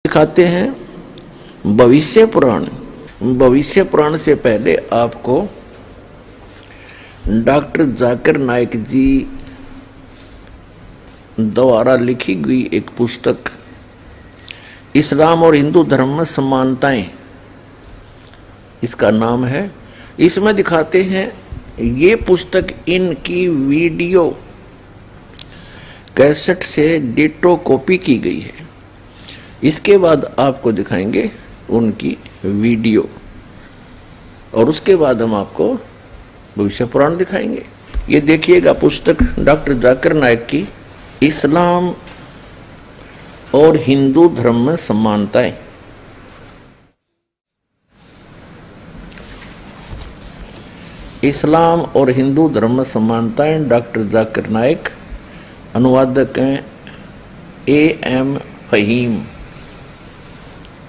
दिखाते हैं भविष्य पुराण। भविष्य पुराण से पहले आपको डॉक्टर जाकिर नाइक जी द्वारा लिखी गई एक पुस्तक इस्लाम और हिंदू धर्म में समानताएं, इसका नाम है। इसमें दिखाते हैं ये पुस्तक इनकी वीडियो कैसेट से डिटो कॉपी की गई है। इसके बाद आपको दिखाएंगे उनकी वीडियो और उसके बाद हम आपको भविष्य पुराण दिखाएंगे। ये देखिएगा पुस्तक डॉक्टर जाकिर नाइक की इस्लाम और हिंदू धर्म में समानताएं। इस्लाम और हिंदू धर्म में समानताएं, डॉक्टर जाकिर नाइक, अनुवादक हैं A.M. फहीम।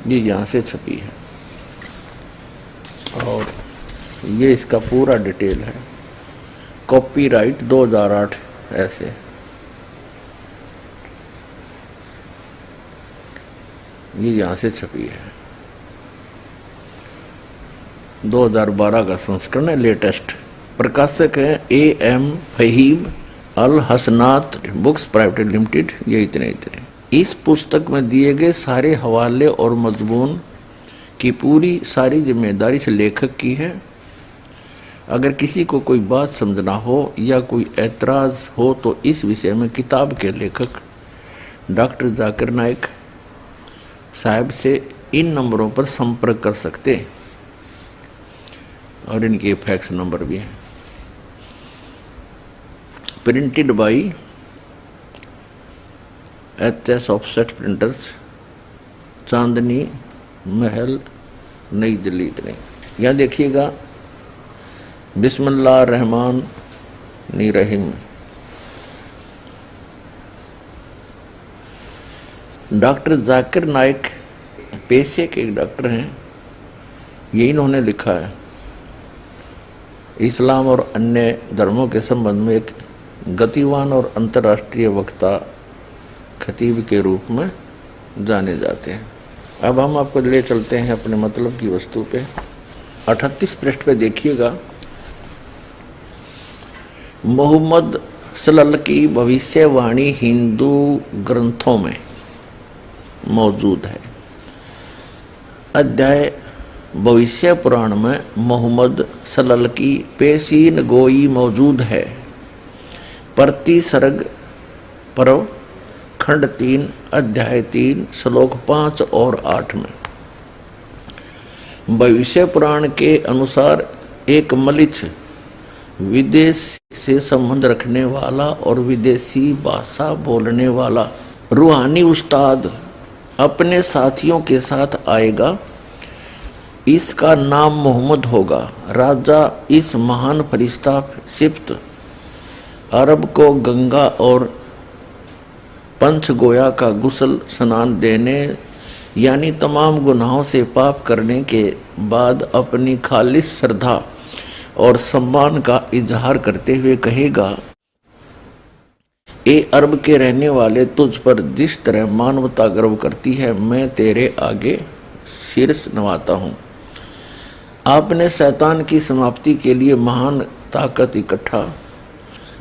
ये यहाँ से छपी है और ये इसका पूरा डिटेल है। कॉपीराइट 2008 ऐसे। ये यहाँ से छपी है, 2012 का संस्करण है, लेटेस्ट। प्रकाशक है A.M. फहीम अल हसनात बुक्स प्राइवेट लिमिटेड। ये इतने। इस पुस्तक में दिए गए सारे हवाले और मजमून की पूरी सारी जिम्मेदारी से लेखक की है। अगर किसी को कोई बात समझना हो या कोई एतराज़ हो तो इस विषय में किताब के लेखक डॉक्टर जाकिर नाइक साहब से इन नंबरों पर संपर्क कर सकते हैं और इनके फैक्स नंबर भी हैं। Printed by HS offset printers, Chandni Mahal, Nai Delhi. इतने। यहाँ देखिएगा बिस्मिल्लाह रहमान रहीम। डॉक्टर जाकिर नाइक पेशे के एक डॉक्टर हैं। ये इन्होंने लिखा है इस्लाम और अन्य धर्मों के संबंध में एक गतिवान और अंतर्राष्ट्रीय वक्ता खतीब के रूप में जाने जाते हैं। अब हम आपको ले चलते हैं अपने मतलब की वस्तु पे। 38 पृष्ठ पे देखिएगा, मोहम्मद सल्लल्लाहु की भविष्यवाणी हिंदू ग्रंथों में मौजूद है। अध्याय भविष्य पुराण में मोहम्मद सल्लल्लाहु की पेशीन गोई मौजूद है। प्रति सर्ग पर्व खंड 3 अध्याय 3 श्लोक 5 और 8 में भविष्य पुराण के अनुसार एक मलिच्छ विदेश से संबंध रखने वाला और विदेशी भाषा बोलने वाला रूहानी उस्ताद अपने साथियों के साथ आएगा। इसका नाम मोहम्मद होगा। राजा इस महान फरिश्ता सिफ्त अरब को गंगा और पंच गोया का गुस्ल स्नान देने यानी तमाम गुनाहों से पाप करने के बाद अपनी खालिस श्रद्धा और सम्मान का इजहार करते हुए कहेगा, ए अरब के रहने वाले, तुझ पर जिस तरह मानवता गर्व करती है मैं तेरे आगे शीर्ष नवाता हूँ। आपने शैतान की समाप्ति के लिए महान ताकत इकट्ठा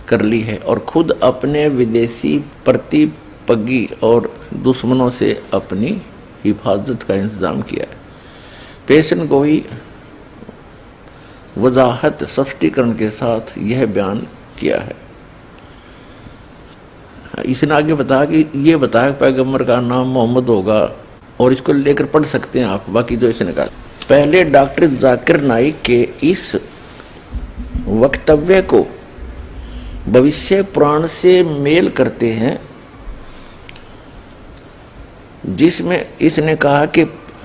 कर ली है और खुद अपने विदेशी प्रतिपगी और दुश्मनों से अपनी हिफाजत का इंतजाम किया है। पेशन गोई वजाहत स्पष्टीकरण के साथ यह बयान किया है। इसने आगे बताया कि ये बताया पैगंबर का नाम मोहम्मद होगा और इसको लेकर पढ़ सकते हैं आप। बाकी जो इसने कहा, पहले डॉक्टर जाकिर नाइक के इस वक्तव्य को भविष्य पुराण से मेल करते हैं, जिसमें इसने कहा कि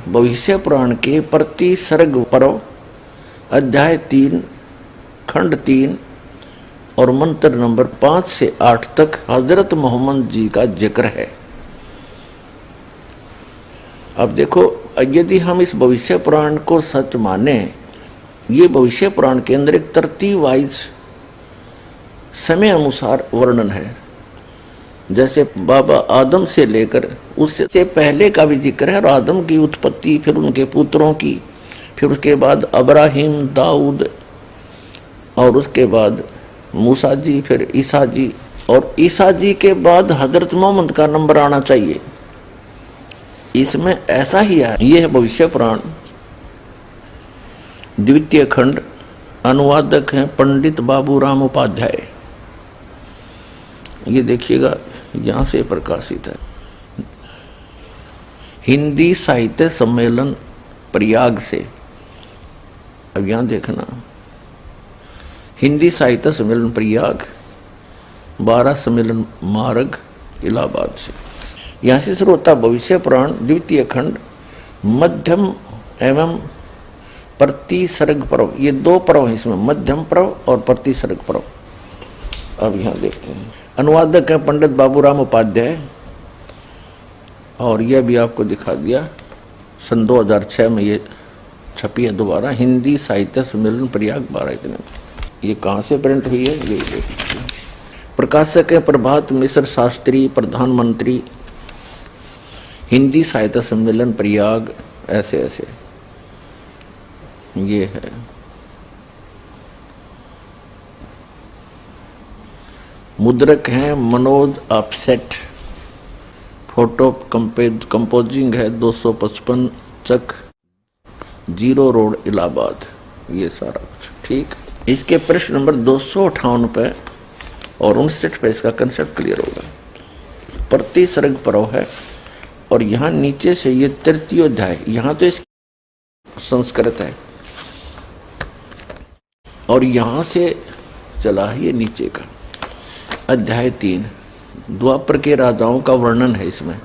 भविष्य पुराण के प्रति सर्ग पर्व अध्याय 3 खंड 3 और मंत्र नंबर 5 से 8 तक हजरत मोहम्मद जी का जिक्र है। अब देखो, यदि हम इस भविष्य पुराण को सच माने, ये भविष्य पुराण के अंदर एक तरतीब वाइज समय अनुसार वर्णन है। जैसे बाबा आदम से लेकर उससे पहले का भी जिक्र है, और आदम की उत्पत्ति, फिर उनके पुत्रों की, फिर उसके बाद अब्राहिम, दाऊद, और उसके बाद मूसा जी, फिर ईसा जी, और ईसा जी के बाद हजरत मोहम्मद का नंबर आना चाहिए। इसमें ऐसा ही है। यह है भविष्य पुराण, द्वितीय खंड। अनुवादक हैं पंडित बाबूराम उपाध्याय। ये देखिएगा, यहाँ से प्रकाशित है। हिंदी साहित्य सम्मेलन प्रयाग से। अब यहाँ देखना, हिंदी साहित्य सम्मेलन प्रयाग, 12 सम्मेलन मार्ग, इलाहाबाद से। यहाँ से शुरू होता भविष्य पुराण द्वितीय खंड, मध्यम एवं प्रतिसर्ग पर्व। ये 2 पर्व हैं इसमें, मध्यम पर्व और प्रतिसर्ग पर्व। अब यहाँ देखते हैं। अनुवादक है पंडित बाबूराम उपाध्याय, और यह भी आपको दिखा दिया, सन 2006 में ये छपी है दोबारा, हिंदी साहित्य सम्मेलन प्रयाग 12 इतने। ये कहाँ से प्रिंट हुई है ये देखिए। प्रकाशक है प्रभात मिश्र शास्त्री, प्रधानमंत्री, हिंदी साहित्य सम्मेलन प्रयाग, ऐसे ऐसे ये है। मुद्रक हैं मनोज अपसेट, फोटो कंपोजिंग है 255 चक 0 रोड इलाहाबाद। ये सारा कुछ ठीक। इसके पृष्ठ नंबर 258 पे और 59 पे इसका कंसेप्ट क्लियर होगा। प्रतिसर्ग पर्व है, और यहाँ नीचे से ये तृतीयोध्याय, यहाँ तो इसकी संस्कृत है, और यहाँ से चला है ये नीचे का अध्याय 3, द्वापर के राजाओं का वर्णन है इसमें।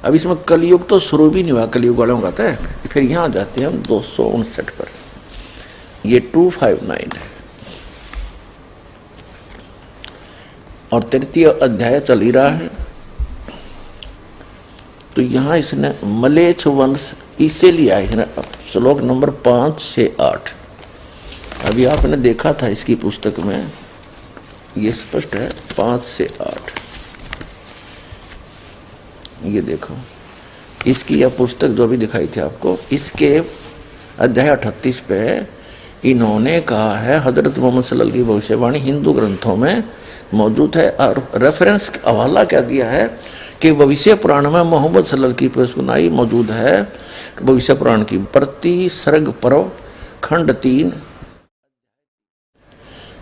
अब इसमें कलयुग तो शुरू भी नहीं हुआ, कलयुग वालों का था। फिर यहाँ आ जाते हैं हम 259 पर, ये 259 है, और तृतीय अध्याय चल ही रहा है। तो यहाँ इसने मलेच्छ वंश इसे लिया है इसने, श्लोक नंबर 5 से 8। अभी आपने देखा था इसकी पुस्तक में, ये स्पष्ट है 5 से 8। ये देखो, इसकी यह पुस्तक जो भी दिखाई थी आपको, इसके अध्याय 38 पे इन्होंने कहा है हजरत मोहम्मद सल्लल्लाहु अलैहि वसल्लम की भविष्यवाणी हिंदू ग्रंथों में मौजूद है, और रेफरेंस हवाला क्या दिया है कि भविष्य पुराण में मोहम्मद सल्लल्लाहु अलैहि वसल्लम की पेशगुनाई मौजूद है। भविष्य पुराण की प्रतिसर्ग पर्व खंड 3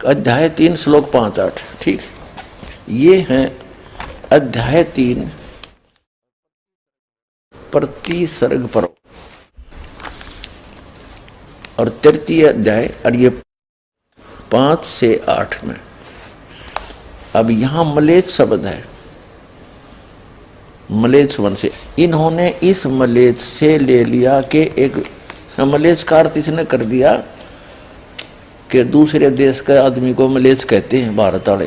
अध्याय 3 श्लोक 5-8। ठीक, ये है अध्याय 3 प्रतिसर्ग पर्व, और तृतीय अध्याय, और ये 5 से 8 में। अब यहां मलेच्छ शब्द है, मलेच्छ वंश से। इन्होंने इस मलेच्छ से ले लिया कि एक मलेच्छ का अर्थ इसने कर दिया कि दूसरे देश के आदमी को मलेच्छ कहते हैं भारत वाले।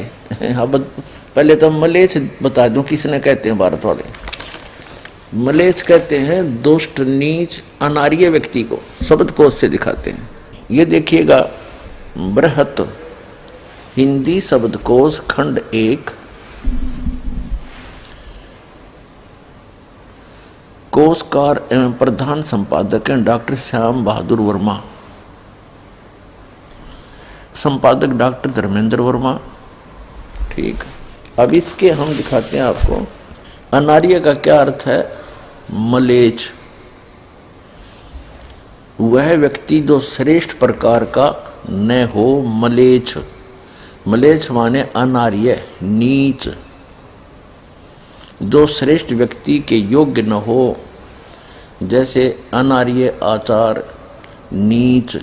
अब पहले तो मलेच्छ बता दूं किसने कहते हैं भारत वाले। मलेच्छ कहते हैं दुष्ट, नीच, अनार्य व्यक्ति को, शब्द कोश से दिखाते हैं। ये देखिएगा, बृहत हिंदी शब्दकोश खंड 1 कोशकार एवं प्रधान संपादक हैं डॉक्टर श्याम बहादुर वर्मा, संपादक डॉक्टर धर्मेंद्र वर्मा। ठीक, अब इसके हम दिखाते हैं आपको अनार्य का क्या अर्थ है। मलेच्छ वह व्यक्ति जो श्रेष्ठ प्रकार का न हो, मलेच्छ। मलेच्छ माने अनार्य, नीच, जो श्रेष्ठ व्यक्ति के योग्य न हो, जैसे अनार्य आचार, नीच।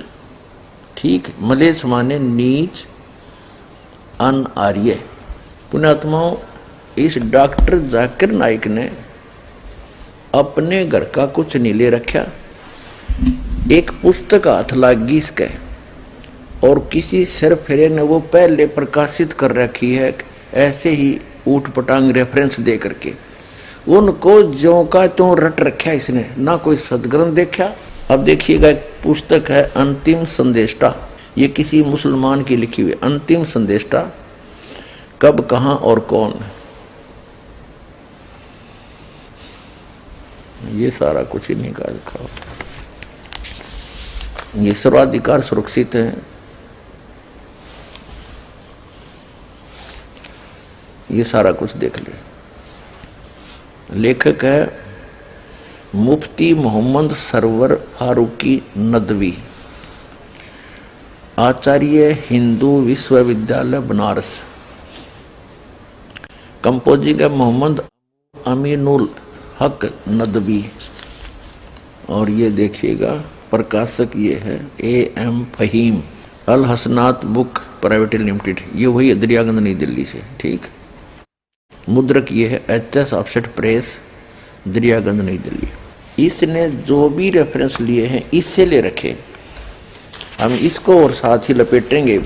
ठीक, मलेच्छ माने नीच, अनार्य। पुण्यात्माओं, इस डॉक्टर जाकिर नाइक ने अपने घर का कुछ नहीं ले रखा, एक पुस्तक हाथ लागी इसके, और किसी सिर फेरे ने वो पहले प्रकाशित कर रखी है, ऐसे ही ऊट पटांग रेफरेंस दे करके उनको ज्यों का त्यों रट रखा इसने, ना कोई सदग्रंथ देखा। अब देखिएगा, एक पुस्तक है अंतिम संदेष्टा, ये किसी मुसलमान की लिखी हुई। अंतिम संदेष्टा, कब, कहाँ और कौन। ये सारा कुछ इन्हीं का रखा हुआ। ये सर्वाधिकार सुरक्षित है। ये सारा कुछ देख ले। लेखक है मुफ्ती मोहम्मद सरवर फारूकी नदवी, आचार्य हिंदू विश्वविद्यालय बनारस। कंपोजिंग है मोहम्मद अमीनुल हक नदवी। और ये देखिएगा प्रकाशक ये है AM Faheem Al Hasnat book private limited. ये वही दरियागंज नई दिल्ली से। ठीक। मुद्रक ये है HS ऑफसेट प्रेस दरियागंज नई दिल्ली। इसने जो भी रेफरेंस लिए हैं इससे ले रखे। हम इसको और साथ ही लपेटेंगे।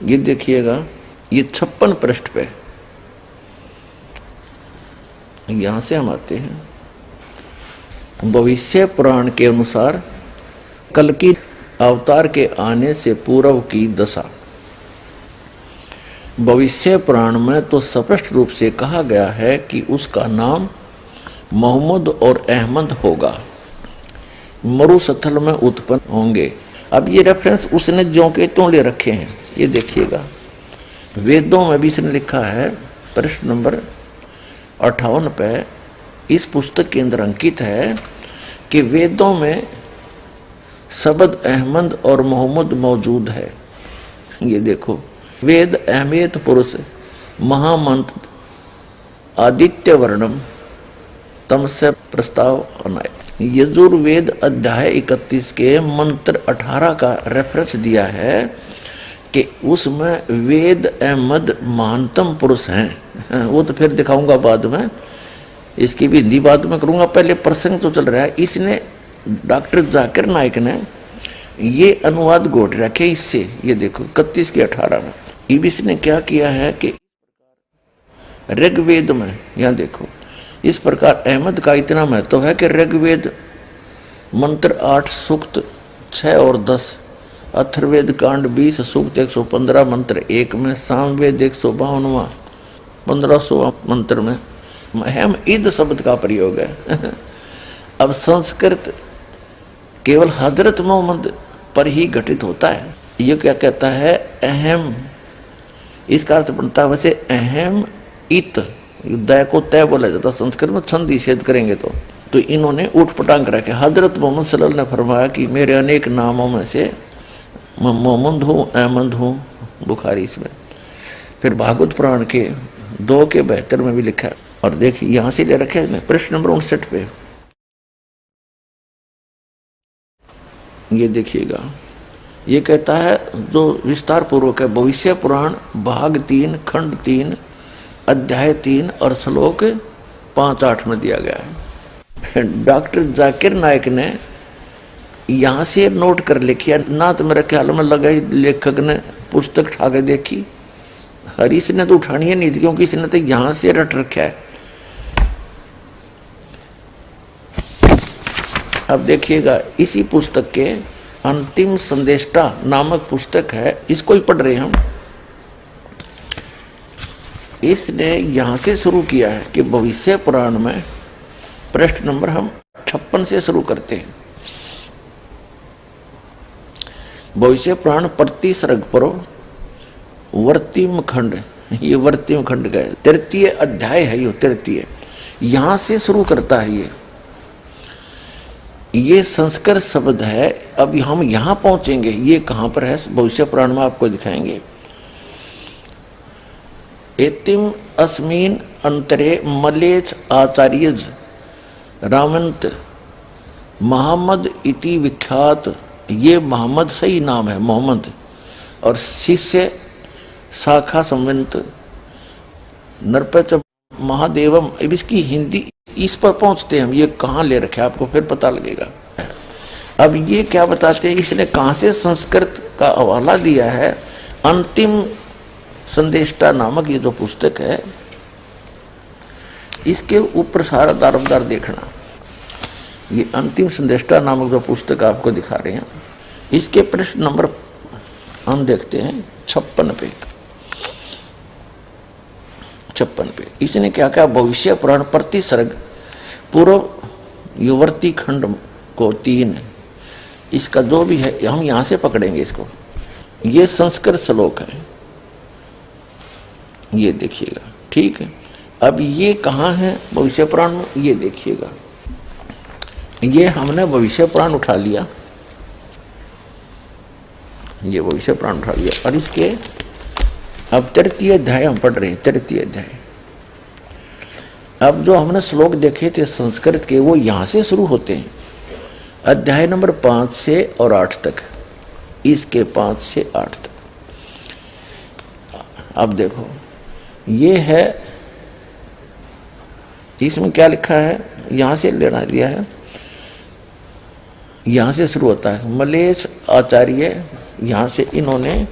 ये देखिएगा, ये 56 पृष्ठ पे। यहां से हम आते हैं। भविष्य पुराण के अनुसार कल की अवतार के आने से पूर्व की दशा। भविष्य पुराण में तो स्पष्ट रूप से कहा गया है कि उसका नाम मोहम्मद और अहमद होगा, मरुस्थल में उत्पन्न होंगे। अब ये रेफरेंस उसने ज्यों के त्यों ले रखे हैं। ये देखिएगा, वेदों में भी इसने लिखा है पृष्ठ नंबर 58 पे। इस पुस्तक के अंदर अंकित है कि वेदों में शब्द अहमद और मोहम्मद मौजूद है। ये देखो, वेद अहमेत पुरुष महामंत्र आदित्य वर्णम तम से प्रस्ताव अनाय। यजुर्वेद अध्याय 31 के मंत्र 18 का रेफरेंस दिया है कि उसमें वेद अहमद महानतम पुरुष हैं। वो तो फिर दिखाऊंगा बाद में, इसकी भी हिंदी बाद में करूंगा। पहले प्रसंग तो चल रहा है। इसने डॉक्टर जाकिर नाइक ने ये अनुवाद गोट रखे इससे। ये देखो 31 के 18 में इसने क्या किया है कि ऋग्वेद में, यहाँ देखो, इस प्रकार अहमद का इतना महत्व है कि ऋग्वेद मंत्र 8 सूक्त 6 और 10, अथर्ववेद कांड 20 सूक्त 115 मंत्र 1 में, सामवेद 152वां 1500 मंत्र में अहम ईद शब्द का प्रयोग है। अब संस्कृत केवल हजरत मोहम्मद पर ही घटित होता है। ये क्या कहता है? अहम। इसका अर्थ बनता है वैसे अहम इत, दय को तय बोला जाता संस्कृत में, छंद निषेध करेंगे तो इन्होंने ऊट पटांग रखे। हजरत मोहम्मद सल्लल्लाहु अलैहि वसल्लम ने फरमाया कि मेरे अनेक नामों में से मोहम्मद हूँ, अहमद हूँ, बुखारी इसमें। फिर भागवत पुराण के 2 के 72 में भी लिखा है। और देखिए यहाँ से ले रखे हैं प्रश्न नंबर 59 पे। ये देखिएगा, ये कहता है जो विस्तार पूर्वक है, भविष्य पुराण भाग 3 खंड 3 अध्याय 3 और श्लोक 5-8 में दिया गया है। डॉक्टर जाकिर नाइक ने यहाँ से नोट कर लिखी है ना, तो मेरे ख्याल में लगा लेखक ने पुस्तक उठा के देखी। हरीश ने तो उठानी है नहीं थी, क्योंकि इसने तो यहाँ से रट रखा है। अब देखिएगा, इसी पुस्तक के अंतिम संदेष्टा नामक पुस्तक है, इसको ही पढ़ रहे हैं हम। इसने यहाँ से शुरू किया है कि भविष्य पुराण में पृष्ठ नंबर हम 56 से शुरू करते हैं। भविष्य पुराण प्रति सर्ग पर वर्तिम खंड, ये वर्तिम खंड का तृतीय अध्याय है। ये तृतीय यहां से शुरू करता है। ये संस्कृत शब्द है। अब हम यहां पहुंचेंगे, ये कहां पर है भविष्य पुराण में आपको दिखाएंगे। एतिम अस्मिन अंतरे मलेच आचार्यज रामंत मोहम्मद इति विख्यात। ये मोहम्मद सही नाम है, मोहम्मद, और शिष्य शाखा संवंत नरपच महादेवम। अब इसकी हिंदी, इस पर पहुंचते हैं हम। ये कहाँ ले रखे आपको फिर पता लगेगा। अब ये क्या बताते हैं, इसने कहाँ से संस्कृत का हवाला दिया है। अंतिम संदेष्टा नामक ये जो पुस्तक है, इसके ऊपर सारा दारोमदार देखना। ये अंतिम संदेष्टा नामक जो पुस्तक आपको दिखा रहे हैं, इसके प्रश्न नंबर हम देखते हैं 56 पे। 56 पे इसने क्या कहा, भविष्य पुराण प्रति सर्ग पूर्व युवर्ती खंड को 3, इसका जो भी है हम यहां से पकड़ेंगे इसको। ये संस्कृत श्लोक है, ये देखिएगा, ठीक है। अब ये कहाँ है भविष्य पुराण में, ये देखिएगा। ये हमने भविष्य पुराण उठा लिया, ये भविष्य पुराण उठा लिया और इसके अब 3य अध्याय हम पढ़ रहे हैं, 3य अध्याय। अब जो हमने श्लोक देखे थे संस्कृत के वो यहां से शुरू होते हैं, अध्याय नंबर 5 से और 8 तक, इसके 5 से 8 तक। अब देखो ये है, इसमें क्या लिखा है, यहां से लेना लिया है, यहां से शुरू होता है। मलेश आचार्य, यहां से इन्होंने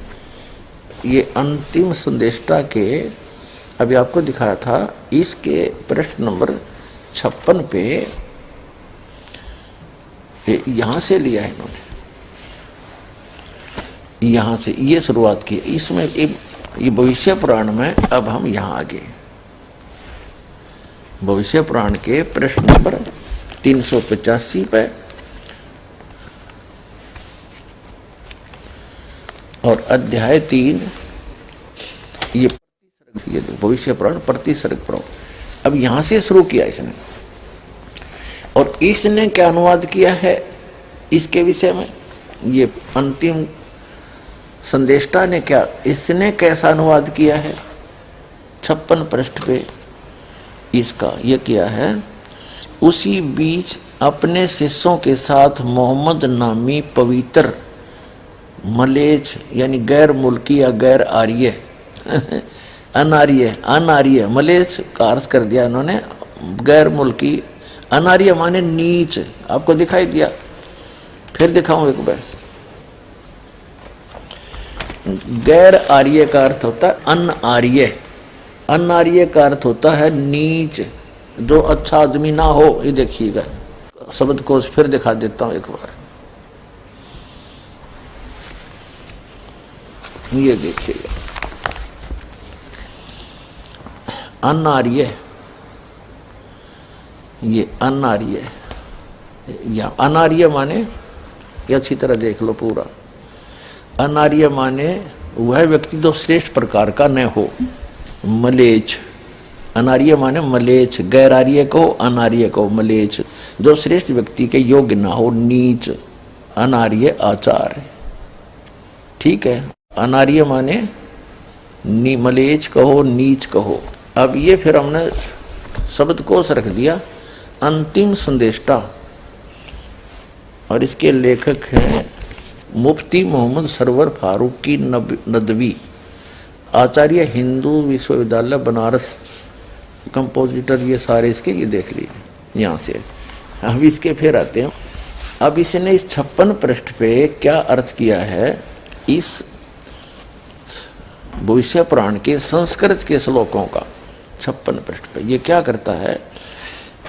ये अंतिम संदेष्टा के अभी आपको दिखाया था, इसके पृष्ठ नंबर 56 पे यहां से लिया है इन्होंने, यहां से ये शुरुआत की। इसमें ये भविष्य पुराण में अब हम यहां आगे भविष्य पुराण के प्रश्न नंबर 385 पे और अध्याय 3 ये भविष्य पुराण प्रति सर्ग पुराण। अब यहां से शुरू किया इसने, और इसने क्या अनुवाद किया है इसके विषय में, ये अंतिम संदेष्टा ने क्या, इसने कैसा अनुवाद किया है 56 पृष्ठ पे इसका ये किया है। उसी बीच अपने शिष्यों के साथ मोहम्मद नामी पवित्र मलेच यानी गैर मुल्की या गैर आर्य अनार्य मलेच का अर्थ कर दिया इन्होंने, गैर मुल्की, अनार्य माने नीच, आपको दिखाई दिया, फिर दिखाऊं एक बार। गैर आर्य का अर्थ होता है अनार्य, अनार्य का अर्थ होता है नीच, जो अच्छा आदमी ना हो। ये देखिएगा शब्द को फिर दिखा देता हूं एक बार, ये देखिएगा अनार्य, ये अनार्य या अनार्य माने, ये अच्छी तरह देख लो पूरा, अनार्य माने वह व्यक्ति जो श्रेष्ठ प्रकार का न हो। मलेच, अनार्य माने मलेच, गैर आर्य को अनार्य को मलेच, जो श्रेष्ठ व्यक्ति के योग्य ना हो, नीच, अनार्य आचार, ठीक है। अनार्य माने मलेच कहो, नीच कहो। अब ये फिर हमने शब्द कोश रख दिया अंतिम संदेष्टा, और इसके लेखक हैं मुफ्ती मोहम्मद सरवर फारूकी नदवी, आचार्य हिंदू विश्वविद्यालय बनारस, कंपोजिटर ये सारे इसके, ये देख लीजिए यहाँ से। अब इसके फिर आते हैं, अब इसने इस 56 पृष्ठ पे क्या अर्थ किया है इस भविष्य पुराण के संस्कृत के श्लोकों का 56 पृष्ठ पे ये क्या करता है,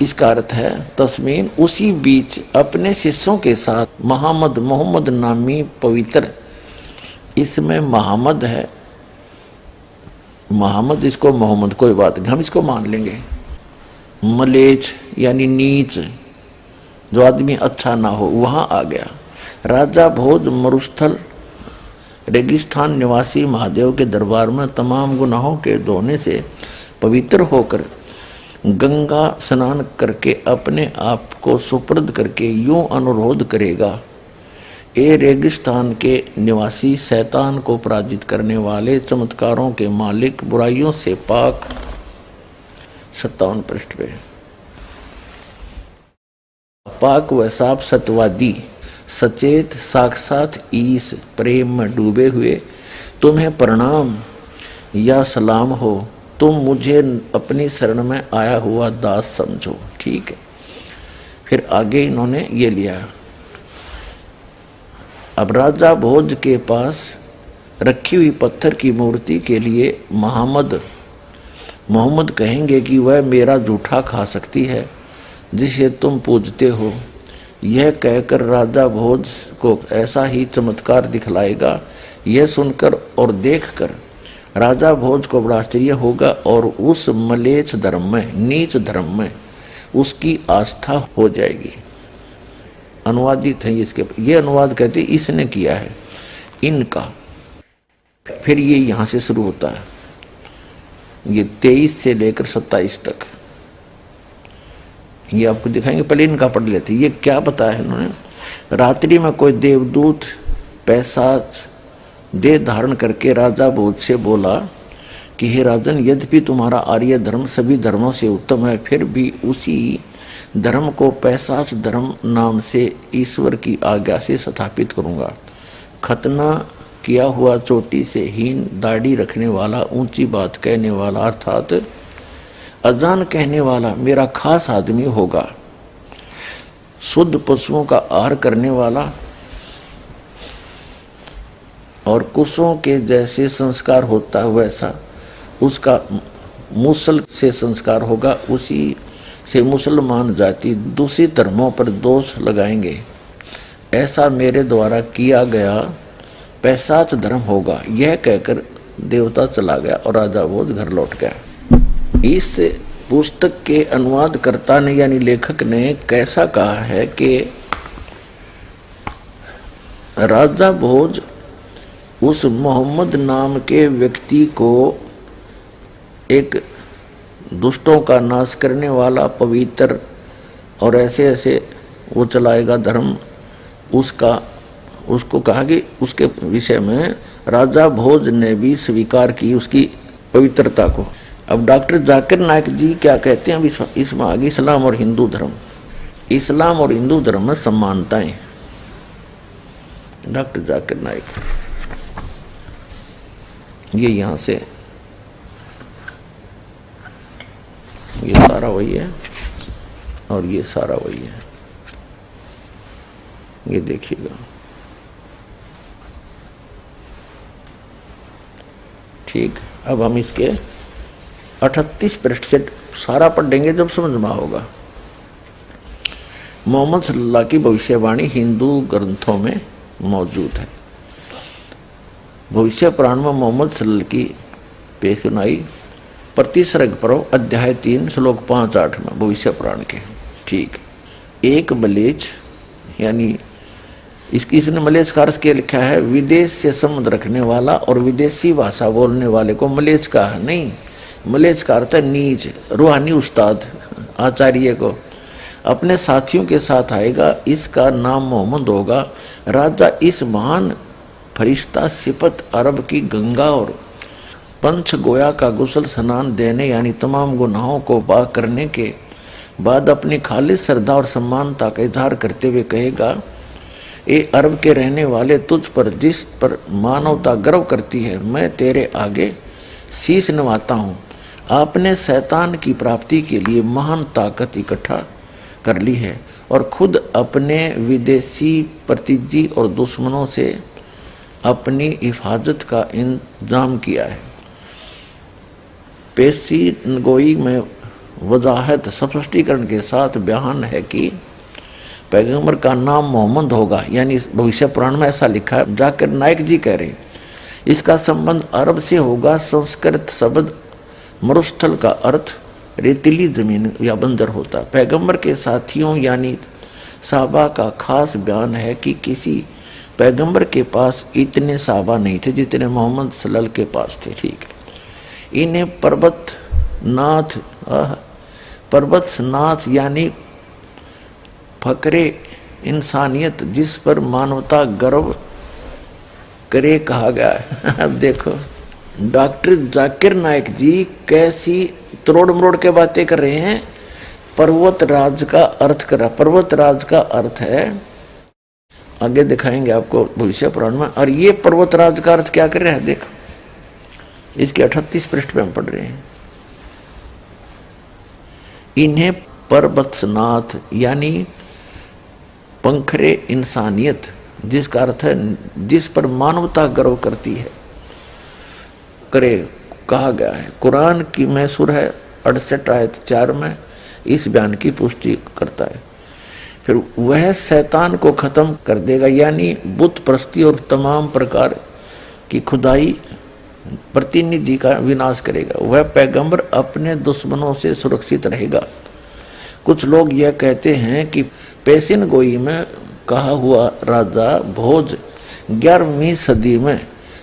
इसका अर्थ है तस्मीन उसी बीच अपने शिष्यों के साथ मोहम्मद नामी पवित्र, इसमें मोहम्मद है, मोहम्मद इसको मोहम्मद कोई बात नहीं, हम इसको मान लेंगे। मलेच यानी नीच, जो आदमी अच्छा ना हो, वहां आ गया। राजा भोज मरुस्थल रेगिस्तान निवासी महादेव के दरबार में तमाम गुनाहों के धोने से पवित्र होकर गंगा स्नान करके अपने आप को सुपुर्द करके यूं अनुरोध करेगा, ए रेगिस्तान के निवासी, शैतान को पराजित करने वाले, चमत्कारों के मालिक, बुराइयों से पाक। 57 पृष्ठ पे पाक व साफ सत्यवादी, सचेत साक्षात ईश प्रेम में डूबे हुए, तुम्हें प्रणाम या सलाम हो, तुम मुझे अपनी शरण में आया हुआ दास समझो, ठीक है। फिर आगे इन्होंने ये लिया, अब राजा भोज के पास रखी हुई पत्थर की मूर्ति के लिए मोहम्मद कहेंगे कि वह मेरा जूठा खा सकती है जिसे तुम पूजते हो। यह कहकर राजा भोज को ऐसा ही चमत्कार दिखलाएगा। यह सुनकर और देखकर राजा भोज को बड़ा आश्चर्य होगा और उस मलेच्छ धर्म में, नीच धर्म में उसकी आस्था हो जाएगी। अनुवादित है इसके, ये अनुवाद कहते इसने किया है इनका। फिर ये यहाँ से शुरू होता है, ये 23 से लेकर 27 तक ये आपको दिखाएंगे। पहले इनका पढ़ लेते। ये क्या बताया है इन्होंने? रात्रि में कोई देवदूत पैशाच देह धारण करके राजा भोज से बोला कि हे राजन, यद्यपि तुम्हारा आर्य धर्म सभी धर्मों से उत्तम है, फिर भी उसी धर्म को पैशाच धर्म नाम से ईश्वर की आज्ञा से स्थापित करूंगा। खतना किया हुआ, चोटी से हीन, दाढ़ी रखने वाला, ऊंची बात कहने वाला अर्थात अजान कहने वाला मेरा खास आदमी होगा। शुद्ध पशुओं का आहार करने वाला और कुशों के जैसे संस्कार होता है वैसा उसका मुसल से संस्कार होगा। उसी से मुसलमान जाति दूसरे धर्मों पर दोष लगाएंगे। ऐसा मेरे द्वारा किया गया पैशाच धर्म होगा। यह कहकर देवता चला गया और राजा भोज घर लौट गया। इस पुस्तक के अनुवादकर्ता ने यानी लेखक ने कैसा कहा है कि राजा भोज उस मोहम्मद नाम के व्यक्ति को एक दुष्टों का नाश करने वाला पवित्र और ऐसे ऐसे वो चलाएगा धर्म, उसको कहा कि उसके विषय में राजा भोज ने भी स्वीकार की उसकी पवित्रता को। अब डॉक्टर जाकिर नाइक जी क्या कहते हैं इसमें आगे? इस्लाम और हिंदू धर्म, इस्लाम और हिंदू धर्म में समानताएं। डॉक्टर जाकिर नाइक, ये यहां से ये सारा वही है और ये सारा वही है, ये देखिएगा। ठीक, अब हम इसके 38 पृष्ठ से सारा पढ़ेंगे जब समझ में होगा। मोहम्मद सल्लल्लाहु की भविष्यवाणी हिंदू ग्रंथों में मौजूद है। भविष्य पुराण में मोहम्मद सल्लल्लाहु की पेशनाई प्रतिसर्ग पर्व अध्याय 3 श्लोक 5-8 में भविष्य पुराण के। ठीक, एक मलेच्छ यानी इसने मलेच्छ का अर्थ क्या लिखा है? विदेश से संबंध रखने वाला और विदेशी भाषा बोलने वाले को मलेच्छ का नहीं, मलेच्छ का अर्थ है नीच, रूहानी उस्ताद आचार्य को अपने साथियों के साथ आएगा। इसका नाम मोहम्मद होगा। राजा इस महान फरिश्ता सिफत अरब की गंगा और पंच गोया का गुसल स्नान देने यानी तमाम गुनाहों को पाक करने के बाद अपनी खालिस श्रद्धा और सम्मानता का इजहार करते हुए कहेगा, ए अरब के रहने वाले, तुझ पर जिस पर मानवता गर्व करती है, मैं तेरे आगे शीश नवाता हूँ। आपने शैतान की प्राप्ति के लिए महान ताकत इकट्ठा कर ली है और खुद अपने विदेशी प्रतिजी और दुश्मनों से अपनी हिफाजत का इंतजाम किया है। पेशी गोई में वजाहत स्पष्टीकरण के साथ बयान है कि पैगंबर का नाम मोहम्मद होगा, यानी भविष्य पुराण में ऐसा लिखा है। जाकिर नाइक जी कह रहे इसका संबंध अरब से होगा। संस्कृत शब्द मरुस्थल का अर्थ रेतीली जमीन या बंजर होता है। पैगंबर के साथियों यानी साहबा का खास बयान है कि किसी पैगंबर के पास इतने साहबा नहीं थे जितने मोहम्मद सल्लल्लाहु के पास थे। ठीक है, इन्हें पर्वतनाथ यानी फकरे इंसानियत जिस पर मानवता गर्व करे कहा गया है। अब देखो डॉक्टर जाकिर नाइक जी कैसी तोड़ मरोड़ के बातें कर रहे हैं। पर्वतराज का अर्थ करा, पर्वतराज का अर्थ है, आगे दिखाएंगे आपको भविष्य पुराण में। और ये पर्वतराज का अर्थ क्या कर रहा है देखो, इसके 38 पृष्ठ पे हम पढ़ रहे हैं। इन्हें पर्वतनाथ यानी पंखरे इंसानियत जिसका अर्थ है जिस पर मानवता गर्व करती है करे कहा गया है। कुरान की में सूरह 68 आयत 4 में इस बयान की पुष्टि करता है। फिर वह शैतान को खत्म कर देगा, यानी बुत परस्ती और तमाम प्रकार की खुदाई प्रतिनिधि का विनाश करेगा। वह पैगंबर अपने दुश्मनों से सुरक्षित रहेगा। कुछ लोग यह कहते हैं कि पेशिन गोई में कहा हुआ राजा भोज 11वीं सदी में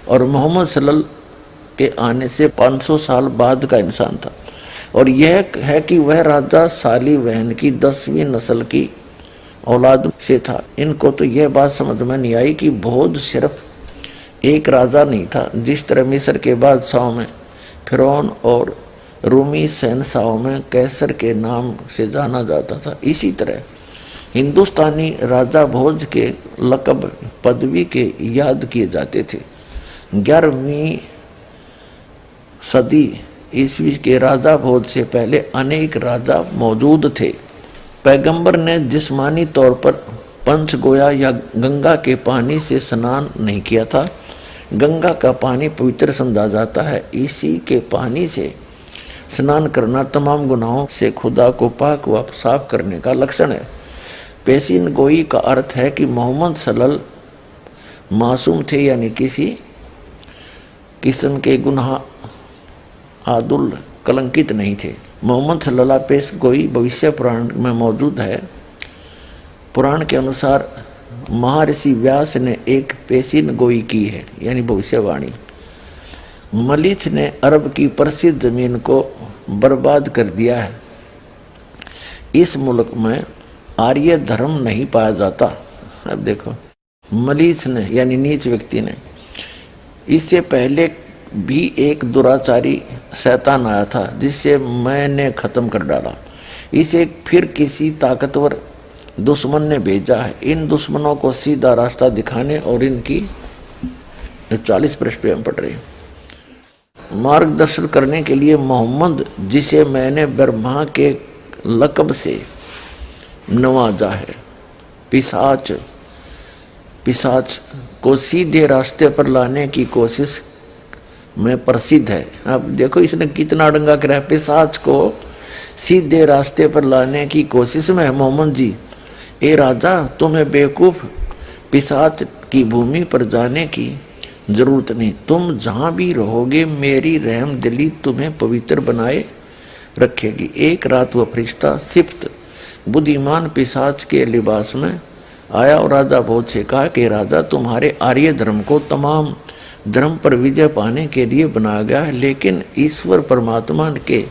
और मोहम्मद सल्लल्लाहु के आने से 500 साल बाद का इंसान था, और यह है कि वह राजा सालीवहन की 10वीं नस्ल की औलाद से था। इनको तो यह बात समझ में नहीं आई कि भोज सिर्फ एक राजा नहीं था। जिस तरह मिस्र के बादशाहों में फिरौन और रूमी शहंशाहों में कैसर के नाम से जाना जाता था, इसी तरह हिंदुस्तानी राजा भोज के लक़ब पदवी के याद किए जाते थे। 11वीं सदी ईस्वी के राजा भोज से पहले अनेक राजा मौजूद थे। पैगंबर ने जिस्मानी तौर पर पंचगोया या गंगा के पानी से स्नान नहीं किया था। गंगा का पानी पवित्र समझा जाता है। इसी के पानी से स्नान करना तमाम गुनाहों से खुदा को पाक व साफ करने का लक्षण है। पेशिन गोई का अर्थ है कि मोहम्मद सल्लल्लाहु मासूम थे, यानी किसी किस्म के गुनाह आदुल कलंकित नहीं थे। मोहम्मद सल्लल्लाहु पेश गोई भविष्य पुराण में मौजूद है। पुराण के अनुसार महर्षि व्यास ने एक पेशिन गोई की है, यानी भविष्यवाणी। मलीच ने अरब की प्रसिद्ध जमीन को बर्बाद कर दिया है। इस मुल्क में आर्य धर्म नहीं पाया जाता। अब देखो, मलीच ने यानी नीच व्यक्ति ने, इससे पहले भी एक दुराचारी शैतान आया था जिसे मैंने खत्म कर डाला। इसे फिर किसी ताकतवर दुश्मन ने भेजा है। इन दुश्मनों को सीधा रास्ता दिखाने और इनकी 40 पृष्ठ पे हम पढ़ रहे हैं मार्गदर्शन करने के लिए मोहम्मद, जिसे मैंने ब्रह्मा के लक़ब से नवाजा है, पिशाच को सीधे रास्ते पर लाने की कोशिश में प्रसिद्ध है। अब देखो इसने कितना डंगा करा है। पिशाच को सीधे रास्ते पर लाने की कोशिश में है मोहम्मद जी। ए राजा, तुम्हें बेवकूफ़ पिशाच की भूमि पर जाने की जरूरत नहीं। तुम जहाँ भी रहोगे मेरी रहम दिली तुम्हें पवित्र बनाए रखेगी। एक रात वह फरिश्ता सिफ्त बुद्धिमान पिशाच के लिबास में आया और राजा भोज से कहा कि राजा, तुम्हारे आर्य धर्म को तमाम धर्म पर विजय पाने के लिए बनाया गया है, लेकिन ईश्वर परमात्मा के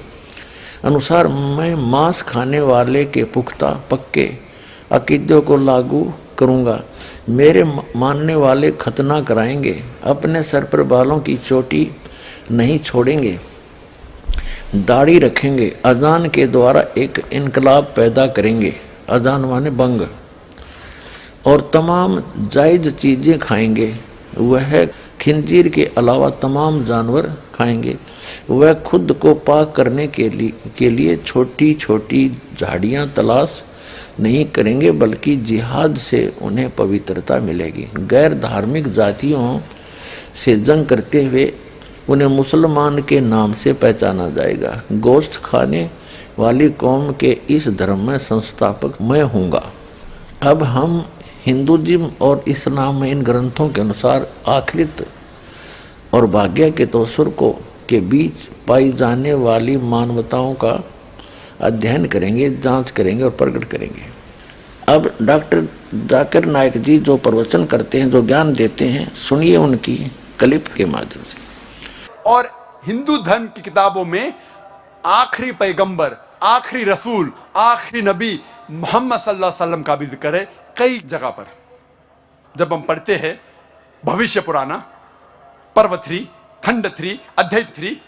अनुसार मैं मांस खाने वाले के पुख्ता पक्के अकीदों को लागू करूँगा। मेरे मानने वाले खतना कराएंगे, अपने सर पर बालों की चोटी नहीं छोड़ेंगे, दाढ़ी रखेंगे, अजान के द्वारा एक इनकलाब पैदा करेंगे, अजान माने बंग, और तमाम जायज़ चीज़ें खाएंगे। वह खिंजीर के अलावा तमाम जानवर खाएंगे। वह खुद को पाक करने के लिए छोटी छोटी झाड़ियाँ तलाश नहीं करेंगे, बल्कि जिहाद से उन्हें पवित्रता मिलेगी। गैर धार्मिक जातियों से जंग करते हुए उन्हें मुसलमान के नाम से पहचाना जाएगा। गोश्त खाने वाली कौम के इस धर्म में संस्थापक मैं हूँगा। अब हम हिंदुज़म और इस्लाम में इन ग्रंथों के अनुसार आखिरत और भाग्य के तवसुर के बीच पाई जाने वाली मानवताओं का अध्ययन करेंगे, जांच करेंगे और प्रकट करेंगे। अब डॉक्टर जाकिर नायक जी जो प्रवचन करते हैं, जो ज्ञान देते हैं, सुनिए उनकी क्लिप के माध्यम से। और हिंदू धर्म की किताबों में आखिरी पैगंबर, आखिरी रसूल, आखिरी नबी मोहम्मद सल्लल्लाहु अलैहि वसल्लम का भी जिक्र है कई जगह पर। जब हम पढ़ते हैं भविष्य पुराना पर्व 3 खंड 3 अध्याय 3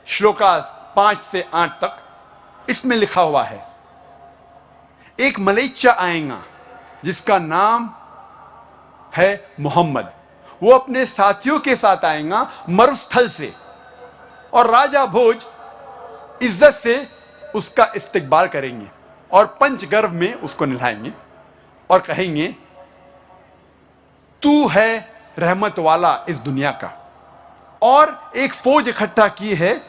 श्लोकास 5 से 8 तक, इसमें लिखा हुआ है एक मलेच्चा आएगा जिसका नाम है मोहम्मद। वो अपने साथियों के साथ आएगा मरुस्थल से, और राजा भोज इज्जत से उसका इस्तकबाल करेंगे और पंचगर्भ में उसको नहलाएंगे और कहेंगे तू है रहमत वाला इस दुनिया का। और एक फौज इकट्ठा की है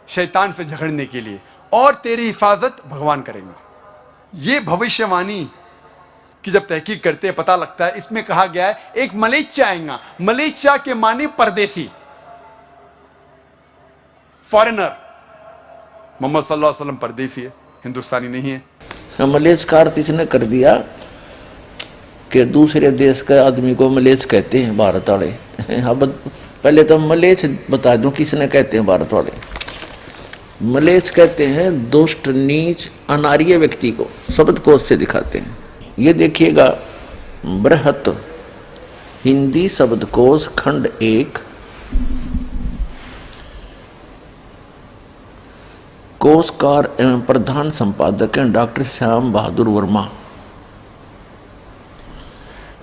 शैतान से झगड़ने के लिए, और तेरी हिफाजत भगवान करेंगे। ये भविष्यवाणी की जब तहकीक करते हैं पता लगता है, इसमें कहा गया है एक मलेच्चा आएगा। मलेच्चा के माने परदेसी, फॉरेनर। मोहम्मद सल्लल्लाहु अलैहि वसल्लम परदेसी है, हिंदुस्तानी नहीं है। मलेच्छ का अर्थ इसने कर दिया कि दूसरे देश के आदमी को मलेच्छ कहते हैं भारत वाले। अब पहले तो मलेच्छ बता दूं किसने कहते हैं भारत वाले। मलेच्छ कहते हैं दुष्ट, नीच, अनार्य व्यक्ति को, शब्दकोश से दिखाते हैं। ये देखिएगा, बृहत हिंदी शब्दकोश खंड 1 कोशकार एवं प्रधान संपादक हैं डॉक्टर श्याम बहादुर वर्मा,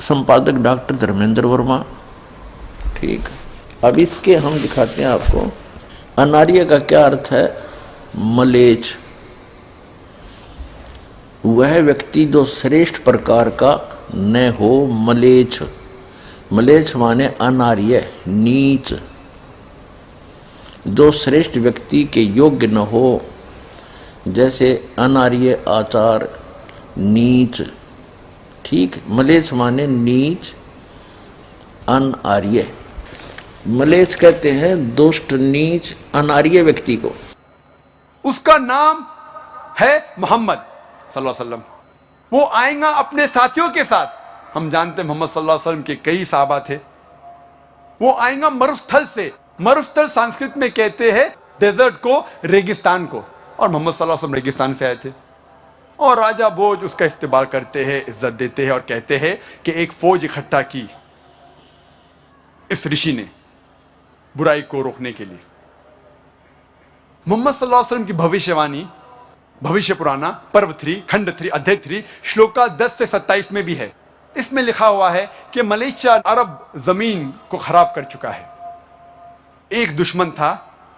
संपादक डॉक्टर धर्मेंद्र वर्मा। ठीक, अब इसके हम दिखाते हैं आपको। अनार्य का क्या अर्थ है? मलेच्छ, वह व्यक्ति जो श्रेष्ठ प्रकार का न हो। मलेच्छ, मलेच्छ माने अनार्य, नीच, जो श्रेष्ठ व्यक्ति के योग्य न हो, जैसे अनार्य आचार, नीच। ठीक, मलेच्छ माने नीच, अनार्य। मलेच्छ कहते हैं दुष्ट, नीच, अनार्य व्यक्ति को। उसका नाम है मोहम्मद सल्लल्लाहु अलैहि वसल्लम। वो आएगा अपने साथियों के साथ। हम जानते हैं मोहम्मद सल्लल्लाहु अलैहि वसल्लम के कई सहाबा थे। वो आएगा मरुस्थल से। मरुस्थल संस्कृत में कहते हैं डेजर्ट को, रेगिस्तान को, और मोहम्मद सल्लल्लाहु अलैहि वसल्लम रेगिस्तान से आए थे। और राजा भोज उसका इस्तेमाल करते हैं, इज्जत देते हैं और कहते हैं कि एक फौज इकट्ठा की इस ऋषि ने बुराई को रोकने के लिए। मोहम्मद सल्लल्लाहु अलैहि वसल्लम की भविष्यवाणी भविष्य पुराना पर्व 3 खंड 3 अध्याय 3 श्लोका 10 से 27 में भी है। इसमें लिखा हुआ है कि मलेच्छ अरब जमीन को खराब कर चुका है। एक दुश्मन था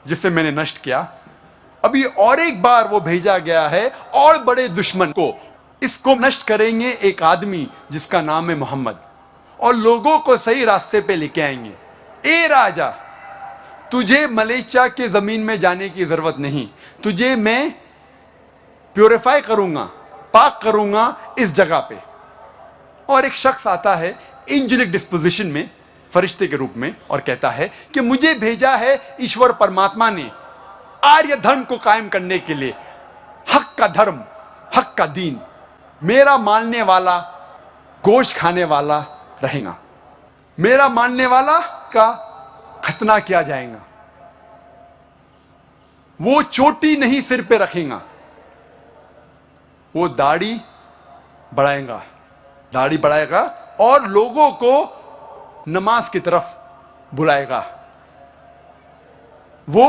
जिसे मैंने नष्ट किया, अभी और एक बार वो भेजा गया है और बड़े दुश्मन को। इसको नष्ट करेंगे एक आदमी जिसका नाम है मोहम्मद, और लोगों को सही रास्ते पे लेके आएंगे। ए राजा, तुझे मलेच्छ के जमीन में जाने की जरूरत नहीं, तुझे मैं प्योरीफाई करूंगा, पाक करूंगा इस जगह पे। और एक शख्स आता है एंजेलिक डिस्पोजिशन में, फरिश्ते के रूप में, और कहता है कि मुझे भेजा है ईश्वर परमात्मा ने आर्य धर्म को कायम करने के लिए, हक का धर्म, हक का दीन। मेरा मानने वाला गोश्त खाने वाला रहेगा, मेरा मानने वाला का खतना किया जाएगा। वो चोटी नहीं सिर पे रखेगा, वो दाढ़ी बढ़ाएगा, दाढ़ी बढ़ाएगा और लोगों को नमाज की तरफ बुलाएगा। वो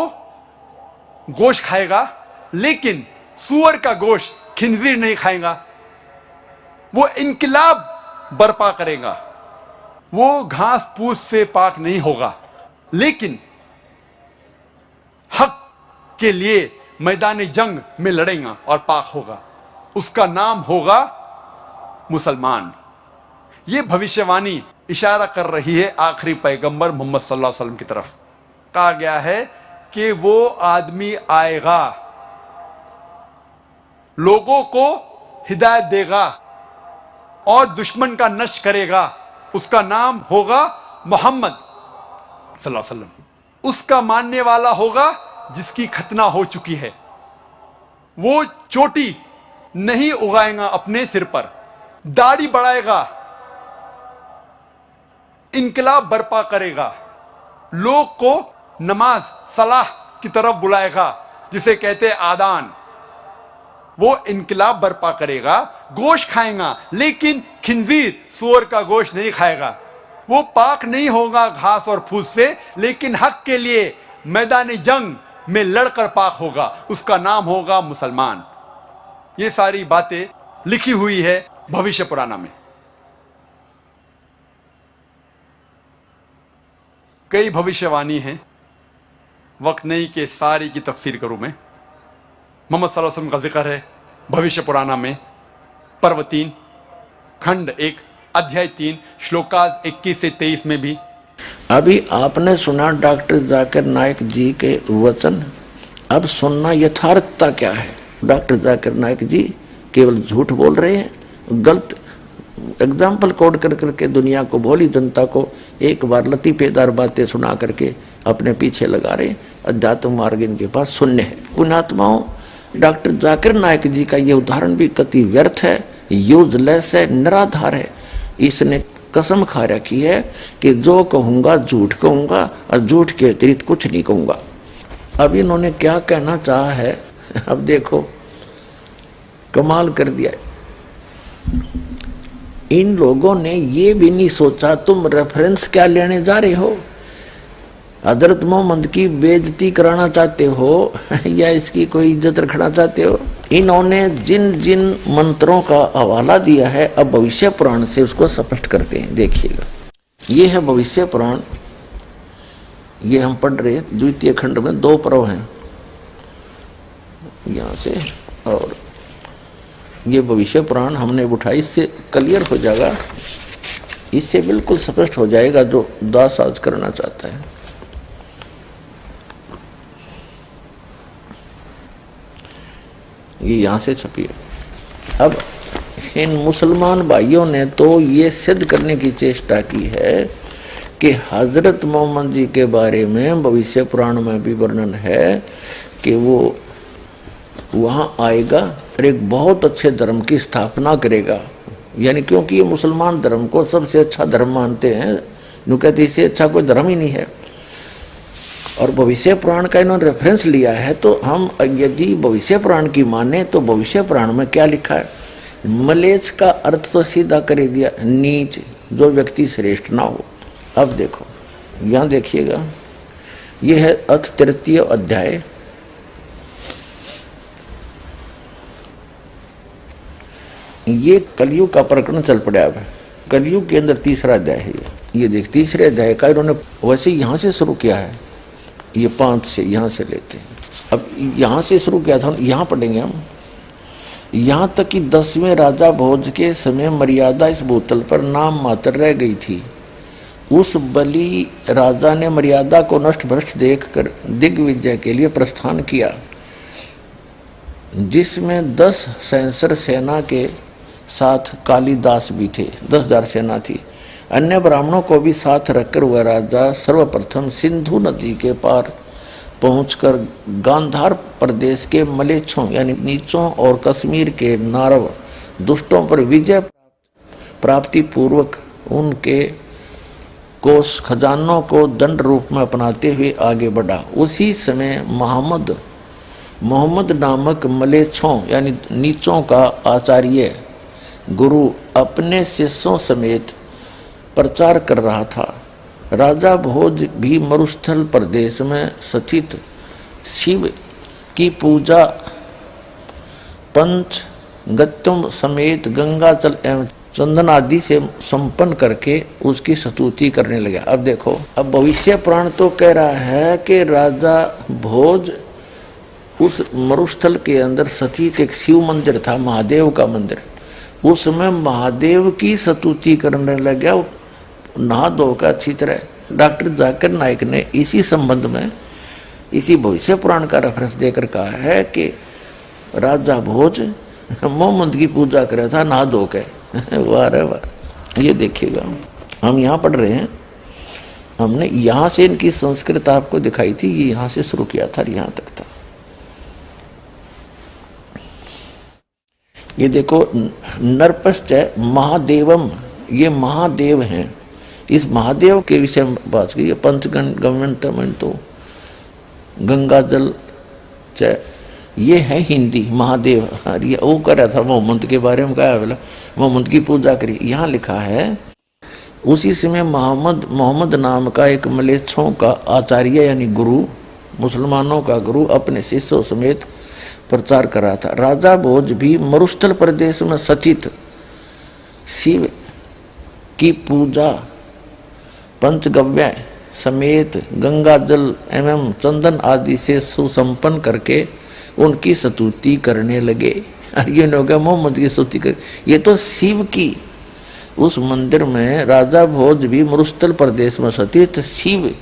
गोश्त खाएगा, लेकिन सूअर का गोश्त, खिंजीर नहीं खाएगा। वो इनकलाब बर्पा करेगा। वो घास फूस से पाक नहीं होगा, लेकिन हक के लिए मैदान जंग में लड़ेगा और पाक होगा। उसका नाम होगा मुसलमान। यह भविष्यवाणी इशारा कर रही है आखिरी पैगंबर मोहम्मद सल्लल्लाहु अलैहि वसल्लम की तरफ। कहा गया है कि वो आदमी आएगा, लोगों को हिदायत देगा और दुश्मन का नष्ट करेगा। उसका नाम होगा मोहम्मद सल्लल्लाहु अलैहि वसल्लम। उसका मानने वाला होगा जिसकी खतना हो चुकी है। वो चोटी नहीं उगाएगा अपने सिर पर, दाढ़ी बढ़ाएगा, इनकलाब बर्पा करेगा, लोग को नमाज सलाह की तरफ बुलाएगा, जिसे कहते हैं आदान। वो इनकलाब बर्पा करेगा, गोश्त खाएगा, लेकिन खिंजीर, सूअर का गोश्त नहीं खाएगा। वो पाक नहीं होगा घास और फूस से, लेकिन हक के लिए मैदान जंग में लड़कर पाक होगा। उसका नाम होगा मुसलमान। ये सारी बातें लिखी हुई है भविष्य पुराना में। कई भविष्यवाणी हैं, वक्त नहीं कि सारी की तफसीर करूं मैं। मोहम्मद सल्लल्लाहु अलैहि वसल्लम का जिक्र है भविष्य पुराना में पर्व 3 खंड 1 अध्याय 3 श्लोकाज 21 से 23 में भी। अभी आपने सुना डॉक्टर जाकिर नाइक जी के वचन। अब सुनना यथार्थता क्या है। डॉक्टर जाकिर नाइक जी केवल झूठ बोल रहे हैं, गलत एग्जाम्पल कोड कर करके दुनिया को, भोली जनता को एक बार लतीफेदार बातें सुना करके अपने पीछे लगा रहे हैं। अध्यात्म मार्ग इनके पास शून्य है। पुण्यात्माओं, डॉक्टर जाकिर नायक जी का ये उदाहरण भी कति व्यर्थ है, यूजलेस है, निराधार है। इसने कसम खा रखी है कि जो कहूंगा झूठ कहूंगा और झूठ के अतिरिक्त कुछ नहीं कहूंगा। अब इन्होंने क्या कहना चाहा है, अब देखो कमाल कर दिया। इन लोगों ने ये भी नहीं सोचा तुम रेफरेंस क्या लेने जा रहे हो, हजरत मोहम्मद की बेइज्जती कराना चाहते हो या इसकी कोई इज्जत रखना चाहते हो। इन्होंने जिन जिन मंत्रों का हवाला दिया है अब भविष्य पुराण से उसको स्पष्ट करते हैं। देखिएगा, ये है भविष्य पुराण, ये हम पढ़ रहे हैं द्वितीय खंड में 2 पर्व हैं यहाँ से, और ये भविष्य पुराण हमने उठाई, इससे क्लियर हो जाएगा, इससे बिल्कुल स्पष्ट हो जाएगा जो दास आज करना चाहता है। ये यहाँ से छपी है। अब इन मुसलमान भाइयों ने तो ये सिद्ध करने की चेष्टा की है कि हजरत मोहम्मद जी के बारे में भविष्य पुराण में भी वर्णन है कि वो वहाँ आएगा और एक बहुत अच्छे धर्म की स्थापना करेगा। यानी क्योंकि ये मुसलमान धर्म को सबसे अच्छा धर्म मानते हैं, यूँ कहते इससे अच्छा कोई धर्म ही नहीं है। और भविष्य पुराण का इन्होंने रेफरेंस लिया है, तो हम यदि भविष्य पुराण की माने तो भविष्य पुराण में क्या लिखा है, मलेच्छ का अर्थ तो सीधा कर दिया, नीच, जो व्यक्ति श्रेष्ठ ना हो। अब देखो यहाँ देखिएगा, यह है अथ 3 अध्याय, ये कलयुग का प्रकरण चल पड़ा। अब कलयुग के अंदर 3रा अध्याय है ये देख, 3रे अध्याय का इन्होंने वैसे यहाँ से शुरू किया है, ये 5 से यहाँ से लेते हैं। अब यहाँ से शुरू किया था, यहाँ पढ़ेंगे हम, यहाँ तक कि 10वें राजा भोज के समय मर्यादा इस भूतल पर नाम मात्र रह गई थी। उस बलि राजा ने मर्यादा को नष्ट भ्रष्ट देखकर दिग्विजय के लिए प्रस्थान किया, जिसमें 10 सैंसर सेना के साथ कालिदास भी थे, 10,000 सेना थी। अन्य ब्राह्मणों को भी साथ रखकर वह राजा सर्वप्रथम सिंधु नदी के पार पहुंचकर गांधार प्रदेश के मलेच्छों यानी नीचों और कश्मीर के नारव दुष्टों पर विजय प्राप्ति पूर्वक उनके कोष खजानों को दंड रूप में अपनाते हुए आगे बढ़ा। उसी समय मोहम्मद नामक मलेच्छों यानी नीचों का आचार्य गुरु अपने शिष्यों समेत प्रचार कर रहा था। राजा भोज भी मरुस्थल प्रदेश में स्थित शिव की पूजा पंचगत्यों समेत गंगा जल एवं चंदन आदि से संपन्न करके उसकी स्तुति करने लगा। अब देखो, अब भविष्य पुराण तो कह रहा है कि राजा भोज उस मरुस्थल के अंदर स्थित एक शिव मंदिर था, महादेव का मंदिर, उसमें महादेव की स्तुति करने लगा, नहा धोकर अच्छी तरह। डॉक्टर जाकिर नाइक ने इसी संबंध में इसी भविष्य पुराण का रेफरेंस देकर कहा है कि राजा भोज मोहम्मद की पूजा कर रहा था नहा धो के। वाह रे वाह, ये देखिएगा, हम यहाँ पढ़ रहे हैं, हमने यहाँ से इनकी संस्कृत आपको दिखाई थी, ये यहाँ से शुरू किया था, यहाँ तक था। ये देखो, नरपश्च महादेवम, ये महादेव हैं। इस महादेव के विषय में बात की, पंचगव्यम तो गंगा जल च, ये है हिंदी महादेव। ये वो कर रहा था मोहम्मद के बारे में, कहा बोला मोहम्मद की पूजा करी। यहाँ लिखा है उसी समय मोहम्मद नाम का एक मलेच्छों का आचार्य यानी गुरु, मुसलमानों का गुरु अपने शिष्यों समेत प्रचार कर रहा था। राजा भोज भी मरुस्थल प्रदेश में स्थित शिव की पूजा पंचगव्य समेत गंगा जल एवं चंदन आदि से सुसंपन्न करके उनकी स्तुति करने लगे। ये लोग मोहम्मद की स्तुति कर, ये तो शिव की उस मंदिर में राजा भोज भी मरुस्थल प्रदेश में स्थित शिव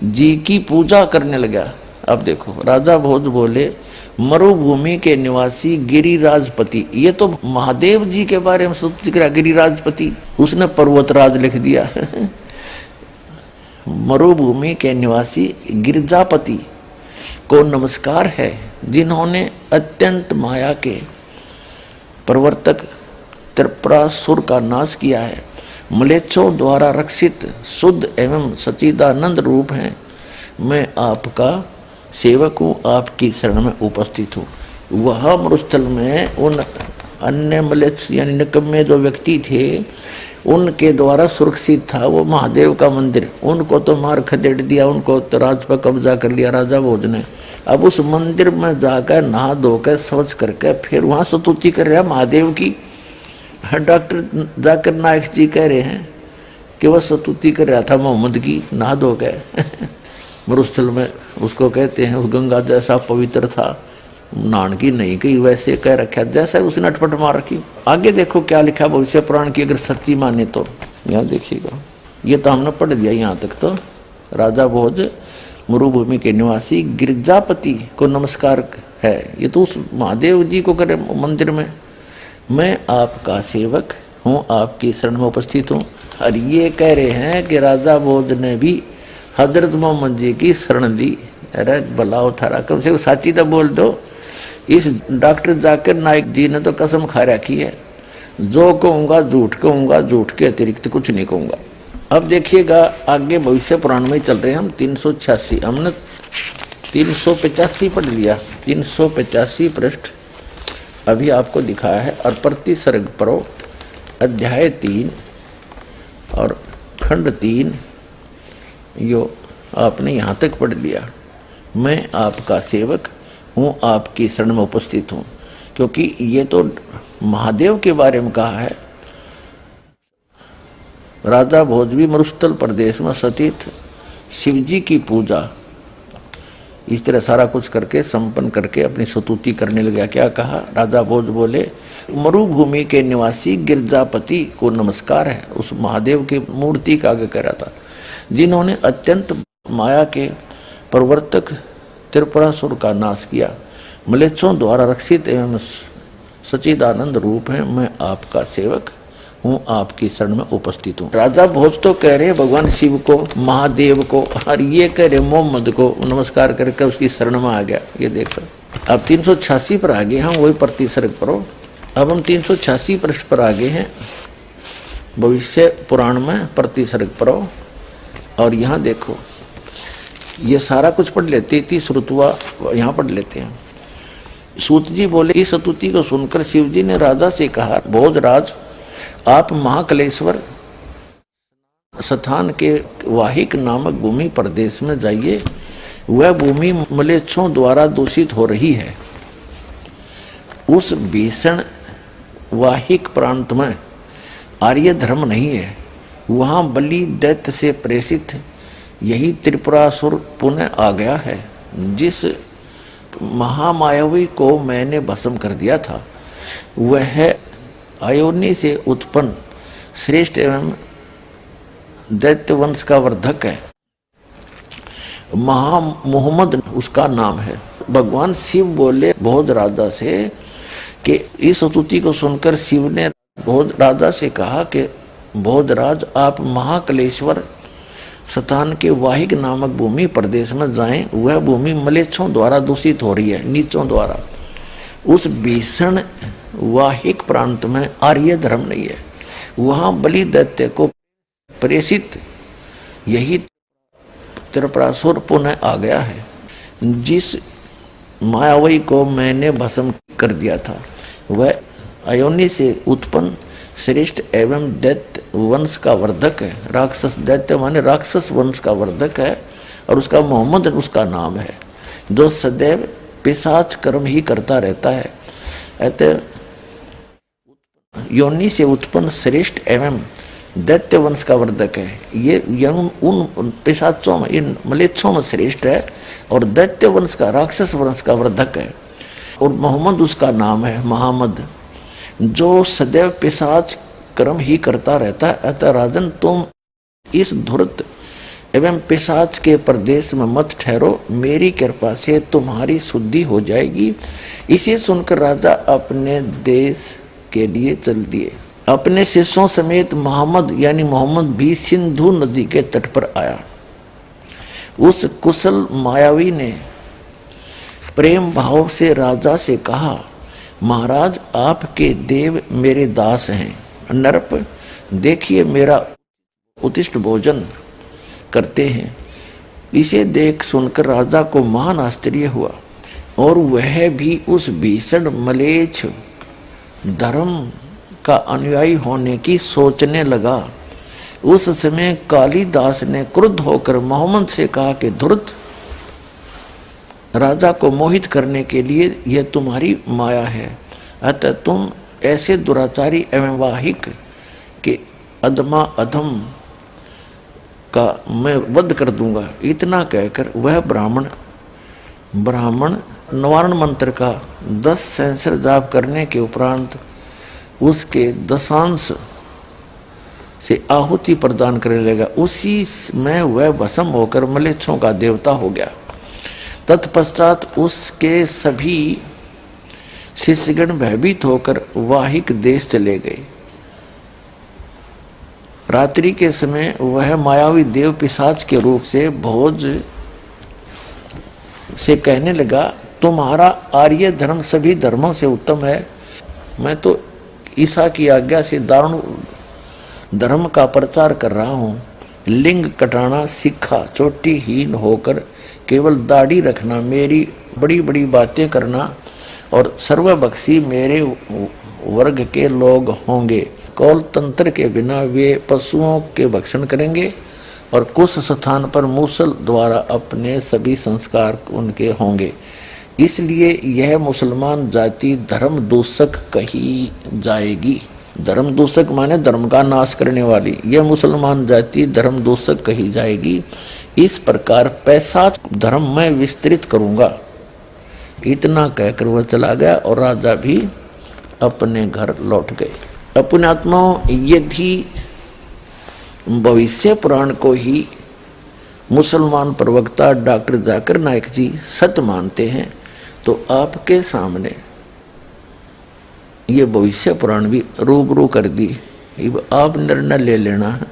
जी की पूजा करने लगा। अब देखो, राजा भोज बोले मरुभूमि के निवासी गिरिराजपति, ये तो महादेव जी के बारे में स्तुति करा, गिरिराजपति, उसने पर्वतराज लिख दिया। मरुभूमि के निवासी गिरिजापति को नमस्कार है, जिन्होंने अत्यंत माया के प्रवर्तक त्रिपुरासुर का नाश किया है, म्लेच्छों द्वारा रक्षित शुद्ध एवं सच्चिदानंद रूप हैं। मैं आपका सेवक हूँ, आपकी शरण में उपस्थित हूँ। वह मरुस्थल में उन अन्य म्लेच्छ यानी निकम्मे जो व्यक्ति थे, उनके द्वारा सुरक्षित था वो महादेव का मंदिर। उनको तो मार खदेड़ दिया, उनको तो राज पर कब्जा कर लिया राजा भोज ने। अब उस मंदिर में जाकर नहा धोकर स्वच्छ करके फिर वहाँ स्तुति कर रहा महादेव की। डॉक्टर जाकिर नाइक जी कह रहे हैं कि वह स्तुति कर रहा था मोहम्मद की नहा धोकर मरुस्थल में। उसको कहते हैं उस गंगा जैसा पवित्र था, नान की नहीं कही, वैसे कह रखा जैसा उसने अटपट मार रखी। आगे देखो क्या लिखा भविष्य पुराण की, अगर सच्ची माने तो यहाँ देखिएगा। ये तो हमने पढ़ दिया यहाँ तक। तो राजा भोज मरुभूमि के निवासी गिरजापति को नमस्कार है। ये तो उस महादेव जी को करे मंदिर में। मैं आपका सेवक हूँ, आपकी शरण में उपस्थित हूँ। और ये कह रहे हैं कि राजा भोज ने भी हजरत मोहम्मद जी की शरण ली। अरे भलाओ थारा, कम से कम साची तो बोल दो। इस डॉक्टर जाकिर नाइक जी ने तो कसम खा रखी है, जो कहूँगा झूठ कहूँगा, झूठ के अतिरिक्त कुछ नहीं कहूँगा। अब देखिएगा आगे भविष्य पुराण में चल रहे हैं हम। 386 हमने 385 पढ़ लिया। 385 पृष्ठ अभी आपको दिखाया है। और प्रति सर्ग परो अध्याय 3 और खंड 3 यो आपने यहाँ तक पढ़ लिया। मैं आपका सेवक हूँ, आपकी शरण में उपस्थित हूँ। क्योंकि ये तो महादेव के बारे में कहा है। राजा भोज भी मरुस्थल प्रदेश में स्थित शिव जी की पूजा इस तरह सारा कुछ करके संपन्न करके अपनी स्तुति करने लगा। क्या कहा राजा भोज बोले, मरुभूमि के निवासी गिरजापति को नमस्कार है। उस महादेव की मूर्ति का आगे कह रहा था, जिन्होंने अत्यंत माया के प्रवर्तक त्रिपुरासुर का नाश किया, म्लेच्छों द्वारा रक्षित एवं सच्चिदानंद रूप है। मैं आपका सेवक हूँ, आपकी शरण में उपस्थित हूँ। राजा भोज तो कह रहे भगवान शिव को, महादेव को, और ये कह रहे मोहम्मद को नमस्कार करके उसकी शरण में आ गया। ये देखो अब 386 पर आ गए हम, वही प्रति सर्ग पढ़ो। अब हम 386 पृष्ठ पर आ गए हैं भविष्य पुराण में, प्रति सर्ग पढ़ो। और यहाँ देखो ये सारा कुछ पढ़ लेते, 30 ऋतुआ यहाँ पढ़ लेते हैं। सूत जी बोले, इस स्तुति को सुनकर शिव जी ने राजा से कहा, भोजराज आप महाकलेश्वर स्थान के वाहिक नामक भूमि प्रदेश में जाइए। वह भूमि म्लेच्छों द्वारा दूषित हो रही है। उस भीषण वाहिक प्रांत में आर्य धर्म नहीं है। वहाँ बलि दैत्य से प्रेषित यही त्रिपुरासुर पुनः आ गया है, जिस महामायावी को मैंने भस्म कर दिया था। वह अयोनि से उत्पन्न श्रेष्ठ एवं दैत्य वंश का वर्धक है। मोहम्मद उसका नाम है। भगवान शिव बोले भोज राजा से कि इस स्तुति को सुनकर शिव ने भोज राजा से कहा कि भोजराज आप महाकलेश्वर स्थान के वाहिक नामक भूमि प्रदेश में जाएं। वह भूमि म्लेच्छों द्वारा दूषित हो रही है, नीचों द्वारा। उस भीषण वाहिक प्रांत में आर्य धर्म नहीं है। वहाँ बलि दैत्य को प्रेषित यही त्रिपुरासुर पुनः आ गया है, जिस मायावी को मैंने भस्म कर दिया था। वह अयोनि से उत्पन्न श्रेष्ठ एवं दैत्य वंश का वर्धक है। राक्षस दैत्य माने राक्षस वंश का वर्धक है, और उसका मोहम्मद उसका नाम है, जो सदैव पिशाच कर्म ही करता रहता है। अतः योनि से उत्पन्न श्रेष्ठ एवं दैत्य वंश का वर्धक है। ये उन पिशाचों में, इन म्लेच्छों में श्रेष्ठ है, और दैत्य वंश का राक्षस वंश का वर्धक है। और मोहम्मद उसका नाम है, महामद, जो सदैव पिशाच कर्म ही करता रहता है। अतः राजन तुम इस धूर्त एवं पिशाच के प्रदेश में मत ठहरो, मेरी कृपा से तुम्हारी शुद्धि हो जाएगी। इसे सुनकर राजा अपने देश के लिए चल दिए। अपने शिष्यों समेत मोहम्मद भी सिंधु नदी के तट पर आया। उस कुशल मायावी ने प्रेम भाव से राजा से कहा, महाराज आपके देव मेरे दास हैं। नरप देखिए मेरा उत्तिष्ट भोजन करते हैं। इसे देख सुनकर राजा को महान आश्चर्य हुआ और वह भी उस भीषण मलेच्छ धर्म का अनुयायी होने की सोचने लगा। उस समय कालिदास ने क्रुद्ध होकर मोहम्मद से कहा कि धूर्त, राजा को मोहित करने के लिए यह तुम्हारी माया है, अतः तुम ऐसे दुराचारी एवं वाहिक के अधमा अधम का मैं वध कर दूंगा। इतना कहकर वह ब्राह्मण निवारण मंत्र का 10 सहस्र जाप करने के उपरांत उसके दशांश से आहुति प्रदान करने लगा। उसी में वह भस्म होकर मलेच्छों का देवता हो गया। तत्पश्चात उसके सभी शिष्यगण भयभीत होकर वाहिक देश चले गए। रात्रि के समय वह मायावी देव पिशाच के रूप से भोज से कहने लगा, तुम्हारा आर्य धर्म सभी धर्मों से उत्तम है। मैं तो ईसा की आज्ञा से दारुण धर्म का प्रचार कर रहा हूँ। लिंग कटाना सीखा, चोटीहीन होकर केवल दाढ़ी रखना, मेरी बड़ी बड़ी बातें करना और सर्वभक्षी मेरे वर्ग के लोग होंगे। कौल तंत्र के बिना वे पशुओं के भक्षण करेंगे और कुछ स्थान पर मूसल द्वारा अपने सभी संस्कार उनके होंगे। इसलिए यह मुसलमान जाति धर्म दूषक कही जाएगी। धर्म दूषक माने धर्म का नाश करने वाली। यह मुसलमान जाति धर्म दूषक कही जाएगी। इस प्रकार पैसाच धर्म मैं विस्तृत करूंगा। इतना कहकर वह चला गया और राजा भी अपने घर लौट गए। अपने आत्माओं, यदि भविष्य पुराण को ही मुसलमान प्रवक्ता डॉक्टर जाकिर नाइक जी सत्य मानते हैं तो आपके सामने ये भविष्य पुराण भी रूबरू कर दी। आप निर्णय ले लेना है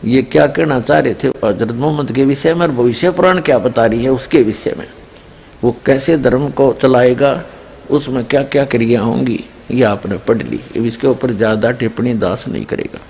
ये क्या कहना चाह रहे थे हजरत मोहम्मद के विषय में और भविष्य पुराण क्या बता रही है उसके विषय में। वो कैसे धर्म को चलाएगा, उसमें क्या क्या क्रिया होंगी, ये आपने पढ़ ली। इसके ऊपर ज़्यादा टिप्पणी दास नहीं करेगा।